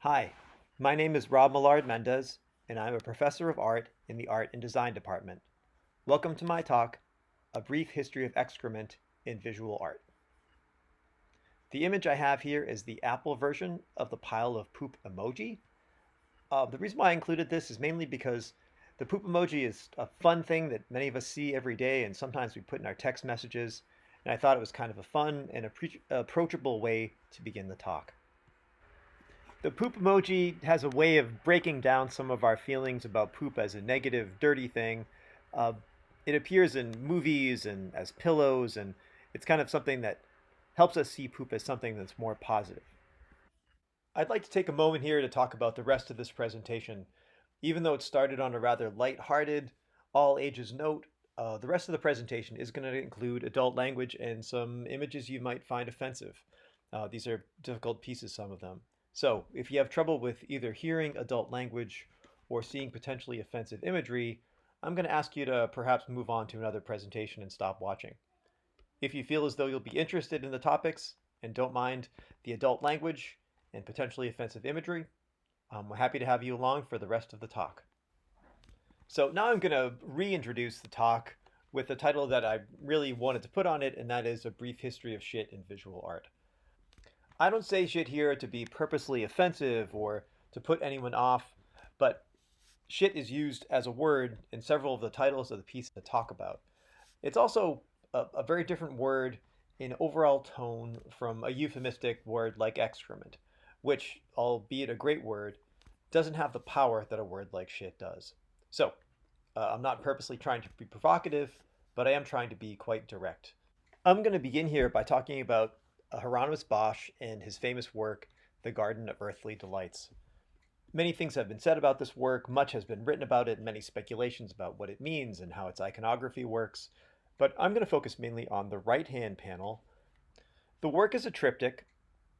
Hi, my name is Rob Millard-Mendez, and I'm a professor of art in the Art and Design Department. Welcome to my talk, A Brief History of Excrement in Visual Art. The image I have here is the Apple version of the pile of poop emoji. The reason why I included this is mainly because the poop emoji is a fun thing that many of us see every day, and sometimes we put in our text messages, and I thought it was kind of a fun and approachable way to begin the talk. The poop emoji has a way of breaking down some of our feelings about poop as a negative, dirty thing. Uh, it appears in movies and as pillows, and it's kind of something that helps us see poop as something that's more positive. I'd like to take a moment here to talk about the rest of this presentation. Even though it started on a rather light-hearted, all ages note, the rest of the presentation is going to include adult language and some images you might find offensive. These are difficult pieces, some of them. So if you have trouble with either hearing adult language or seeing potentially offensive imagery, I'm going to ask you to perhaps move on to another presentation and stop watching. If you feel as though you'll be interested in the topics and don't mind the adult language and potentially offensive imagery, I'm happy to have you along for the rest of the talk. So now I'm going to reintroduce the talk with the title that I really wanted to put on it, and that is A Brief History of Shit in Visual Art. I don't say shit here to be purposely offensive or to put anyone off, but shit is used as a word in several of the titles of the piece to talk about. It's also a very different word in overall tone from a euphemistic word like excrement, which, albeit a great word, doesn't have the power that a word like shit does. So, I'm not purposely trying to be provocative, but I am trying to be quite direct. I'm going to begin here by talking about Hieronymus Bosch and his famous work, The Garden of Earthly Delights. Many things have been said about this work, much has been written about it, many speculations about what it means and how its iconography works, but I'm going to focus mainly on the right-hand panel. The work is a triptych,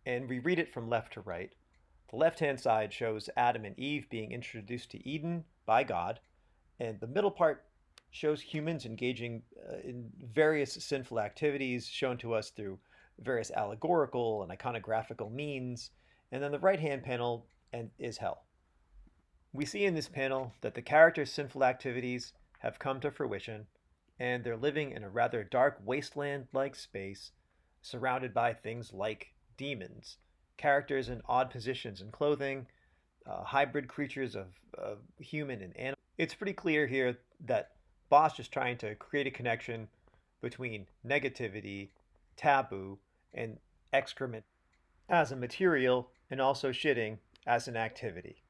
and we read it from left to right. The left-hand side shows Adam and Eve being introduced to Eden by God, and the middle part shows humans engaging in various sinful activities shown to us through various allegorical and iconographical means. And then the right-hand panel is hell. We see in this panel that the characters' sinful activities have come to fruition, and they're living in a rather dark wasteland-like space, surrounded by things like demons, characters in odd positions and clothing, hybrid creatures of human and animal. It's pretty clear here that Bosch is trying to create a connection between negativity, taboo, and excrement as a material, and also shitting as an activity.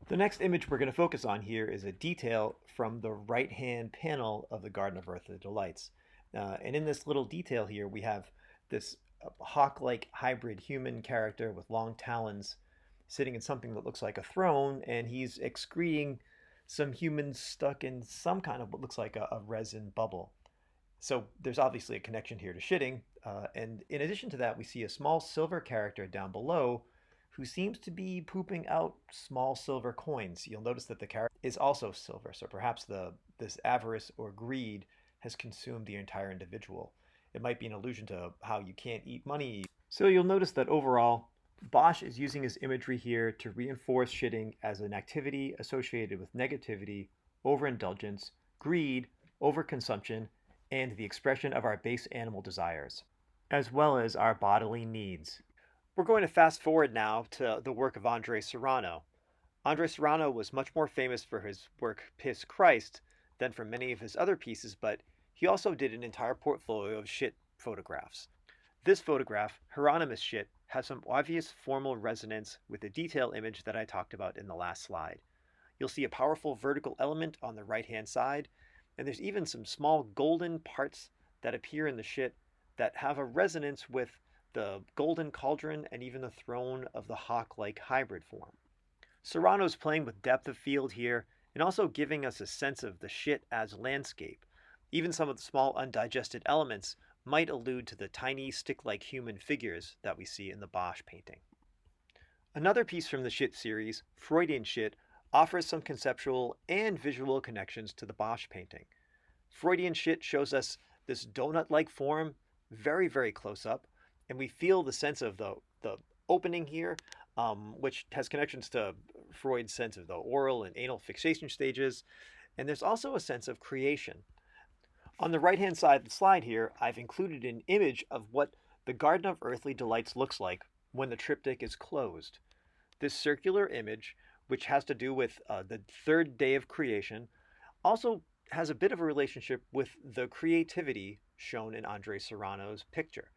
The next image we're going to focus on here is a detail from the right-hand panel of the Garden of Earthly Delights. And in this little detail here, we have this hawk-like hybrid human character with long talons sitting in something that looks like a throne, and he's excreting some humans stuck in some kind of what looks like a resin bubble. So there's obviously a connection here to shitting. And in addition to that, we see a small silver character down below who seems to be pooping out small silver coins. You'll notice that the character is also silver, so perhaps this avarice or greed has consumed the entire individual. It might be an allusion to how you can't eat money. So you'll notice that overall, Bosch is using his imagery here to reinforce shitting as an activity associated with negativity, overindulgence, greed, overconsumption, and the expression of our base animal desires, as well as our bodily needs. We're going to fast forward now to the work of Andre Serrano. Andre Serrano was much more famous for his work Piss Christ than for many of his other pieces, but he also did an entire portfolio of shit photographs. This photograph, Hieronymus Shit, has some obvious formal resonance with the detail image that I talked about in the last slide. You'll see a powerful vertical element on the right-hand side, and there's even some small golden parts that appear in the shit that have a resonance with the golden cauldron and even the throne of the hawk-like hybrid form. Serrano's playing with depth of field here and also giving us a sense of the shit as landscape. Even some of the small undigested elements might allude to the tiny stick-like human figures that we see in the Bosch painting. Another piece from the shit series, Freudian Shit, offers some conceptual and visual connections to the Bosch painting. Freudian Shit shows us this donut-like form very, very close up, and we feel the sense of the opening here which has connections to Freud's sense of the oral and anal fixation stages. And there's also a sense of creation. On the right-hand side of the slide here, I've included an image of what the Garden of Earthly Delights looks like when the triptych is closed. This circular image, which has to do with the third day of creation, also has a bit of a relationship with the creativity shown in Andre Serrano's picture.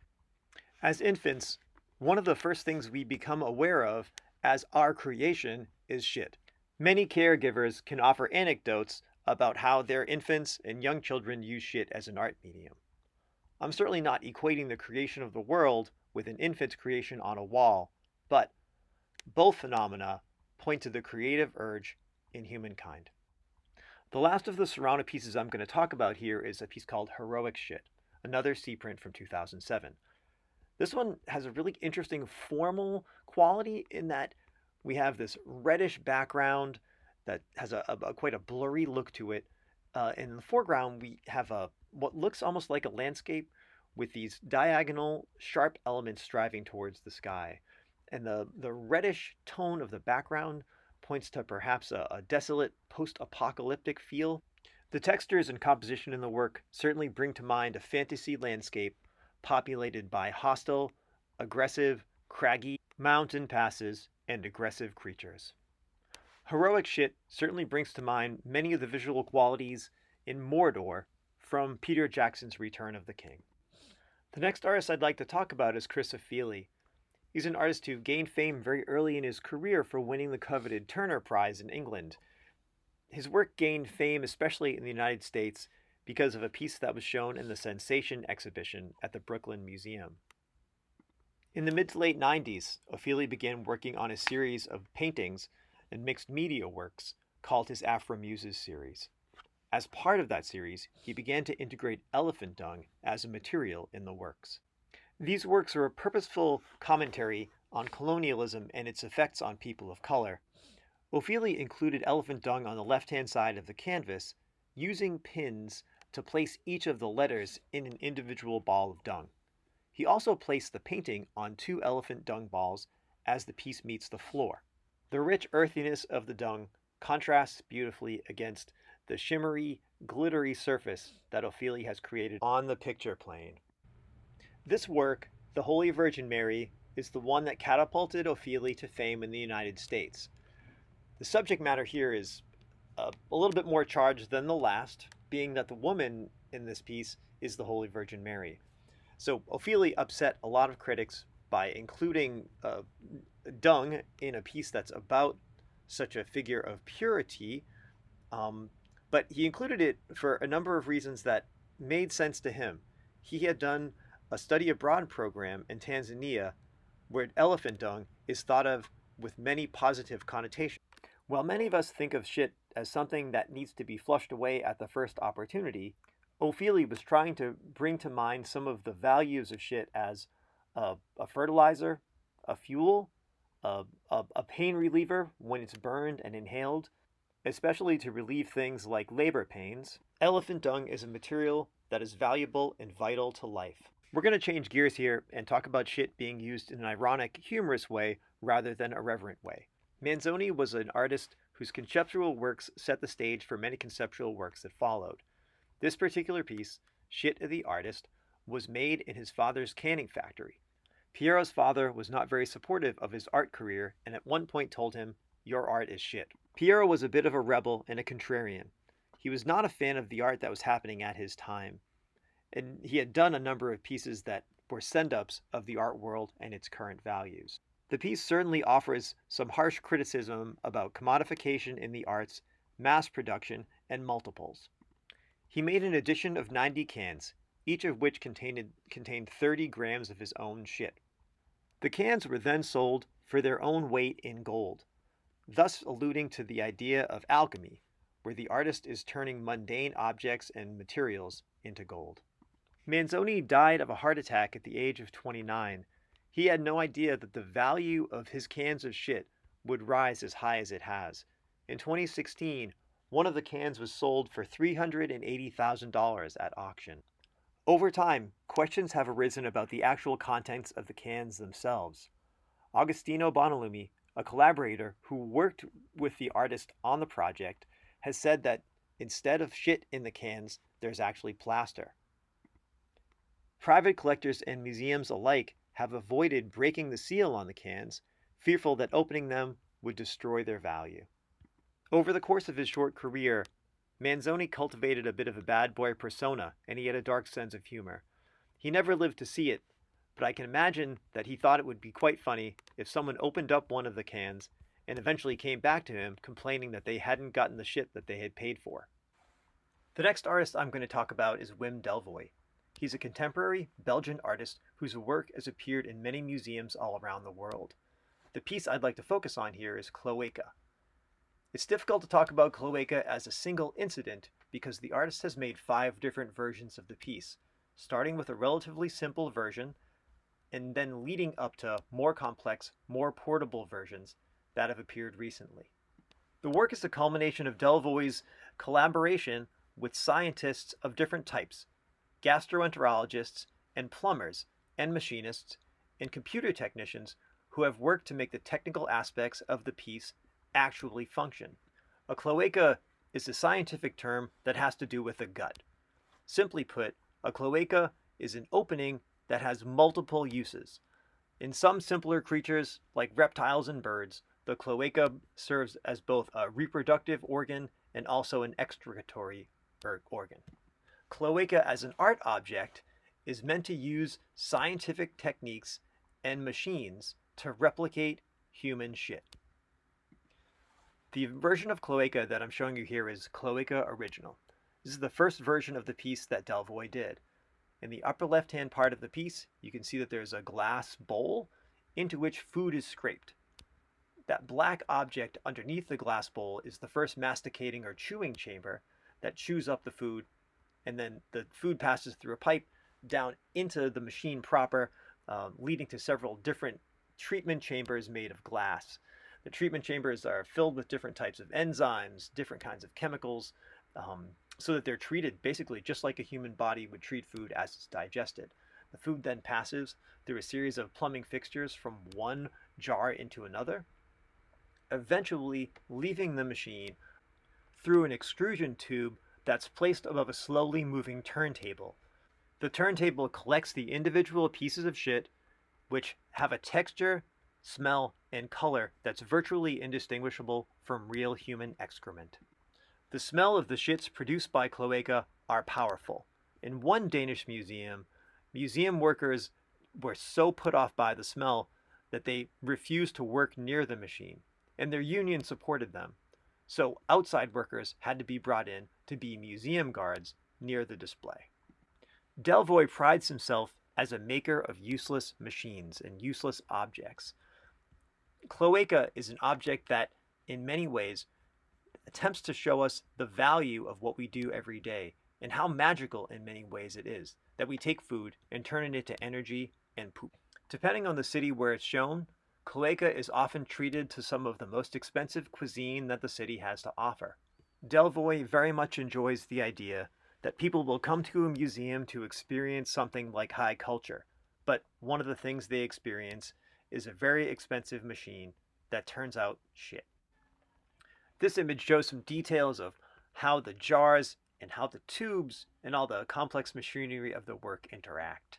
As infants, one of the first things we become aware of as our creation is shit. Many caregivers can offer anecdotes about how their infants and young children use shit as an art medium. I'm certainly not equating the creation of the world with an infant's creation on a wall, but both phenomena point to the creative urge in humankind. The last of the Serrano pieces I'm going to talk about here is a piece called Heroic Shit, another C print from 2007. This one has a really interesting formal quality in that we have this reddish background that has quite a blurry look to it. In the foreground, we have what looks almost like a landscape with these diagonal, sharp elements striving towards the sky. And the reddish tone of the background points to perhaps a desolate, post-apocalyptic feel. The textures and composition in the work certainly bring to mind a fantasy landscape populated by hostile, aggressive, craggy mountain passes and aggressive creatures. Heroic Shit certainly brings to mind many of the visual qualities in Mordor from Peter Jackson's Return of the King. The next artist I'd like to talk about is Chris Ofili. He's an artist who gained fame very early in his career for winning the coveted Turner Prize in England. His work gained fame especially in the United States because of a piece that was shown in the Sensation exhibition at the Brooklyn Museum. In the mid to late 90s, Ofili began working on a series of paintings and mixed media works called his Afro-Muses series. As part of that series, he began to integrate elephant dung as a material in the works. These works are a purposeful commentary on colonialism and its effects on people of color. Ofili included elephant dung on the left-hand side of the canvas, using pins to place each of the letters in an individual ball of dung. He also placed the painting on 2 elephant dung balls as the piece meets the floor. The rich earthiness of the dung contrasts beautifully against the shimmery, glittery surface that Ofili has created on the picture plane. This work, The Holy Virgin Mary, is the one that catapulted Ofili to fame in the United States. The subject matter here is a little bit more charged than the last, being that the woman in this piece is the Holy Virgin Mary. So Ofili upset a lot of critics by including dung in a piece that's about such a figure of purity, but he included it for a number of reasons that made sense to him. He had done a study abroad program in Tanzania where elephant dung is thought of with many positive connotations. While many of us think of shit as something that needs to be flushed away at the first opportunity, Ofili was trying to bring to mind some of the values of shit as a fertilizer, a fuel, a pain reliever when it's burned and inhaled, especially to relieve things like labor pains. Elephant dung is a material that is valuable and vital to life. We're going to change gears here and talk about shit being used in an ironic, humorous way rather than a reverent way. Manzoni was an artist whose conceptual works set the stage for many conceptual works that followed. This particular piece, Shit of the Artist, was made in his father's canning factory. Piero's father was not very supportive of his art career and at one point told him, "Your art is shit." Piero was a bit of a rebel and a contrarian. He was not a fan of the art that was happening at his time, and he had done a number of pieces that were send-ups of the art world and its current values. The piece certainly offers some harsh criticism about commodification in the arts, mass production, and multiples. He made an edition of 90 cans, each of which contained 30 grams of his own shit. The cans were then sold for their own weight in gold, thus alluding to the idea of alchemy, where the artist is turning mundane objects and materials into gold. Manzoni died of a heart attack at the age of 29. He had no idea that the value of his cans of shit would rise as high as it has. In 2016, one of the cans was sold for $380,000 at auction. Over time, questions have arisen about the actual contents of the cans themselves. Agostino Bonalumi, a collaborator who worked with the artist on the project, has said that instead of shit in the cans, there's actually plaster. Private collectors and museums alike have avoided breaking the seal on the cans, fearful that opening them would destroy their value. Over the course of his short career, Manzoni cultivated a bit of a bad boy persona, and he had a dark sense of humor. He never lived to see it, but I can imagine that he thought it would be quite funny if someone opened up one of the cans and eventually came back to him complaining that they hadn't gotten the shit that they had paid for. The next artist I'm going to talk about is Wim Delvoye. He's a contemporary Belgian artist whose work has appeared in many museums all around the world. The piece I'd like to focus on here is Cloaca. It's difficult to talk about Cloaca as a single incident because the artist has made 5 different versions of the piece, starting with a relatively simple version and then leading up to more complex, more portable versions that have appeared recently. The work is a culmination of Delvoye's collaboration with scientists of different types, gastroenterologists and plumbers and machinists and computer technicians who have worked to make the technical aspects of the piece actually function. A cloaca is a scientific term that has to do with the gut. Simply put, a cloaca is an opening that has multiple uses. In some simpler creatures, like reptiles and birds, the cloaca serves as both a reproductive organ and also an excretory organ. Cloaca as an art object is meant to use scientific techniques and machines to replicate human shit. The version of Cloaca that I'm showing you here is Cloaca Original. This is the first version of the piece that Delvoye did. In the upper left-hand part of the piece, you can see that there's a glass bowl into which food is scraped. That black object underneath the glass bowl is the first masticating or chewing chamber that chews up the food, and then the food passes through a pipe down into the machine proper, leading to several different treatment chambers made of glass. The treatment chambers are filled with different types of enzymes, different kinds of chemicals, so that they're treated basically just like a human body would treat food as it's digested. The food then passes through a series of plumbing fixtures from one jar into another, eventually leaving the machine through an extrusion tube that's placed above a slowly moving turntable. The turntable collects the individual pieces of shit, which have a texture, smell, and color that's virtually indistinguishable from real human excrement. The smell of the shits produced by cloaca are powerful. In one Danish museum, museum workers were so put off by the smell that they refused to work near the machine, and their union supported them. So outside workers had to be brought in to be museum guards near the display. Delvoye prides himself as a maker of useless machines and useless objects. Cloaca is an object that, in many ways, attempts to show us the value of what we do every day and how magical in many ways it is that we take food and turn it into energy and poop. Depending on the city where it's shown, cloaca is often treated to some of the most expensive cuisine that the city has to offer. Delvoye very much enjoys the idea that people will come to a museum to experience something like high culture, but one of the things they experience is a very expensive machine that turns out shit. This image shows some details of how the jars and how the tubes and all the complex machinery of the work interact.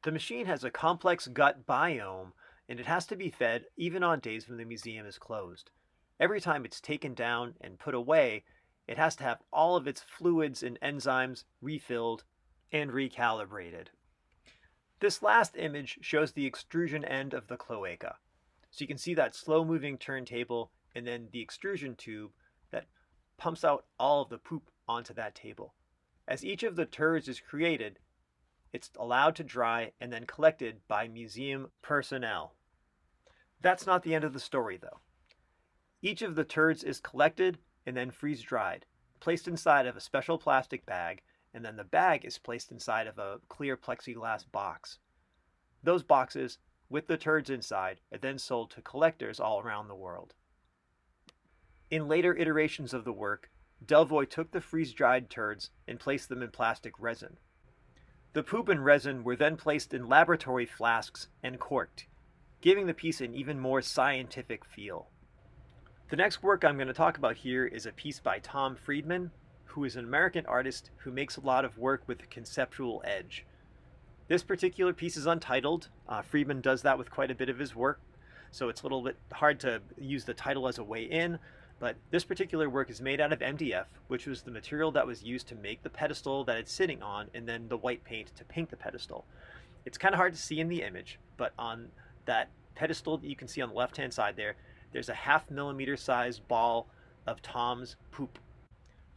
The machine has a complex gut biome, and it has to be fed even on days when the museum is closed. Every time it's taken down and put away, it has to have all of its fluids and enzymes refilled and recalibrated. This last image shows the extrusion end of the cloaca. So you can see that slow-moving turntable and then the extrusion tube that pumps out all of the poop onto that table. As each of the turds is created, it's allowed to dry and then collected by museum personnel. That's not the end of the story, though. Each of the turds is collected and then freeze-dried, placed inside of a special plastic bag, and then the bag is placed inside of a clear plexiglass box. Those boxes, with the turds inside, are then sold to collectors all around the world. In later iterations of the work, Delvoye took the freeze-dried turds and placed them in plastic resin. The poop and resin were then placed in laboratory flasks and corked. giving the piece an even more scientific feel. The next work I'm going to talk about here is a piece by Tom Friedman, who is an American artist who makes a lot of work with a conceptual edge. This particular piece is untitled. Friedman does that with quite a bit of his work, so it's a little bit hard to use the title as a way in, but this particular work is made out of MDF, which was the material that was used to make the pedestal that it's sitting on, and then the white paint to paint the pedestal. It's kind of hard to see in the image, but on that pedestal that you can see on the left-hand side there's a 0.5 millimeter sized ball of Tom's poop.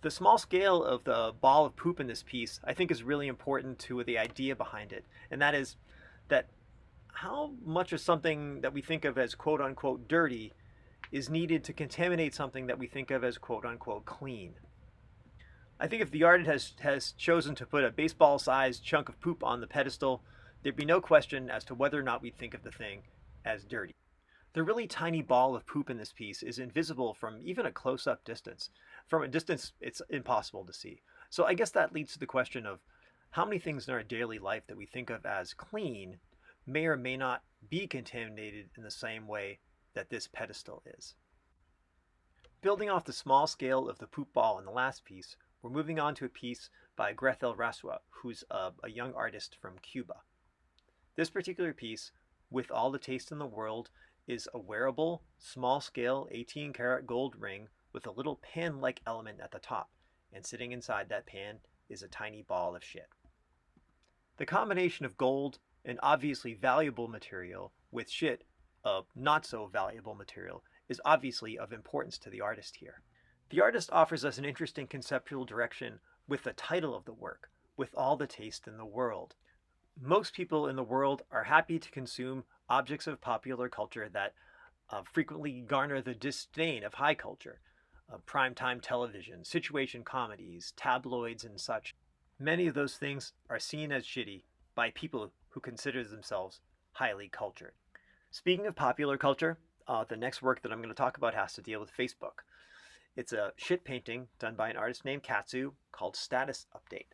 The small scale of the ball of poop in this piece, I think, is really important to the idea behind it, and that is that how much of something that we think of as quote-unquote dirty is needed to contaminate something that we think of as quote-unquote clean. I think if the artist has chosen to put a baseball-sized chunk of poop on the pedestal, there'd be no question as to whether or not we'd think of the thing as dirty. The really tiny ball of poop in this piece is invisible from even a close-up distance. From a distance, it's impossible to see. So I guess that leads to the question of how many things in our daily life that we think of as clean may or may not be contaminated in the same way that this pedestal is. Building off the small scale of the poop ball in the last piece, we're moving on to a piece by Gretel Rasua, who's a young artist from Cuba. This particular piece, With All the Taste in the World, is a wearable, small-scale 18-karat gold ring with a little pan-like element at the top, and sitting inside that pan is a tiny ball of shit. The combination of gold, an obviously valuable material, with shit, a not-so-valuable material, is obviously of importance to the artist here. The artist offers us an interesting conceptual direction with the title of the work, With All the Taste in the World. Most people in the world are happy to consume objects of popular culture that frequently garner the disdain of high culture, primetime television, situation comedies, tabloids, and such. Many of those things are seen as shitty by people who consider themselves highly cultured. Speaking of popular culture, the next work that I'm going to talk about has to deal with Facebook. It's a shit painting done by an artist named Katsu called Status Update.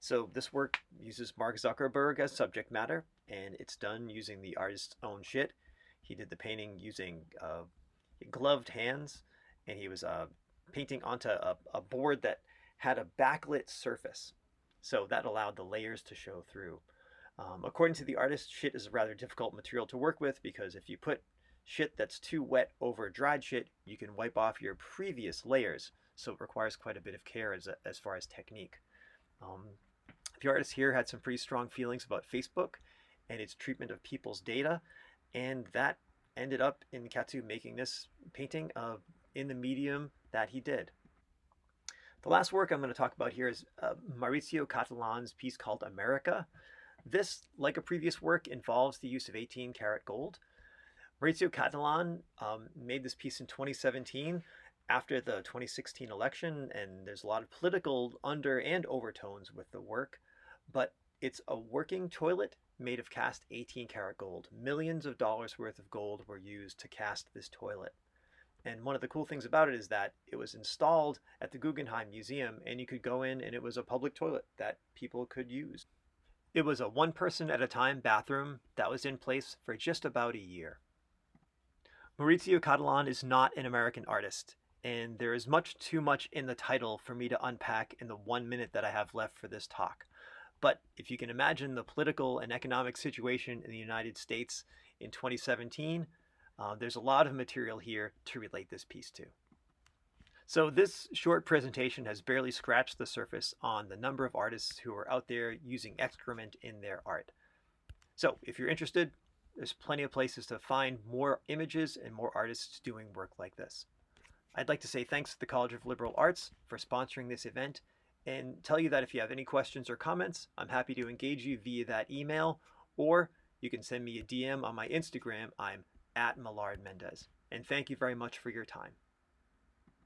So this work uses Mark Zuckerberg as subject matter, and it's done using the artist's own shit. He did the painting using gloved hands, and he was painting onto a board that had a backlit surface. So that allowed the layers to show through. According to the artist, shit is a rather difficult material to work with because if you put shit that's too wet over dried shit, you can wipe off your previous layers. So it requires quite a bit of care as far as technique. The artist here had some pretty strong feelings about Facebook and its treatment of people's data, and that ended up in Katsu making this painting in the medium that he did. The last work I'm going to talk about here is Maurizio Catalan's piece called America. This, like a previous work, involves the use of 18-karat gold. Maurizio Catalan made this piece in 2017 after the 2016 election, and there's a lot of political under and overtones with the work, but it's a working toilet made of cast 18-karat gold. Millions of dollars worth of gold were used to cast this toilet. And one of the cool things about it is that it was installed at the Guggenheim Museum, and you could go in and it was a public toilet that people could use. It was a one-person-at-a-time bathroom that was in place for just about a year. Maurizio Catalan is not an American artist, and there is much too much in the title for me to unpack in the 1 minute that I have left for this talk. But if you can imagine the political and economic situation in the United States in 2017, there's a lot of material here to relate this piece to. So this short presentation has barely scratched the surface on the number of artists who are out there using excrement in their art. So if you're interested, there's plenty of places to find more images and more artists doing work like this. I'd like to say thanks to the College of Liberal Arts for sponsoring this event, and tell you that if you have any questions or comments, I'm happy to engage you via that email, or you can send me a DM on my Instagram. I'm @Millard-Mendez. And thank you very much for your time.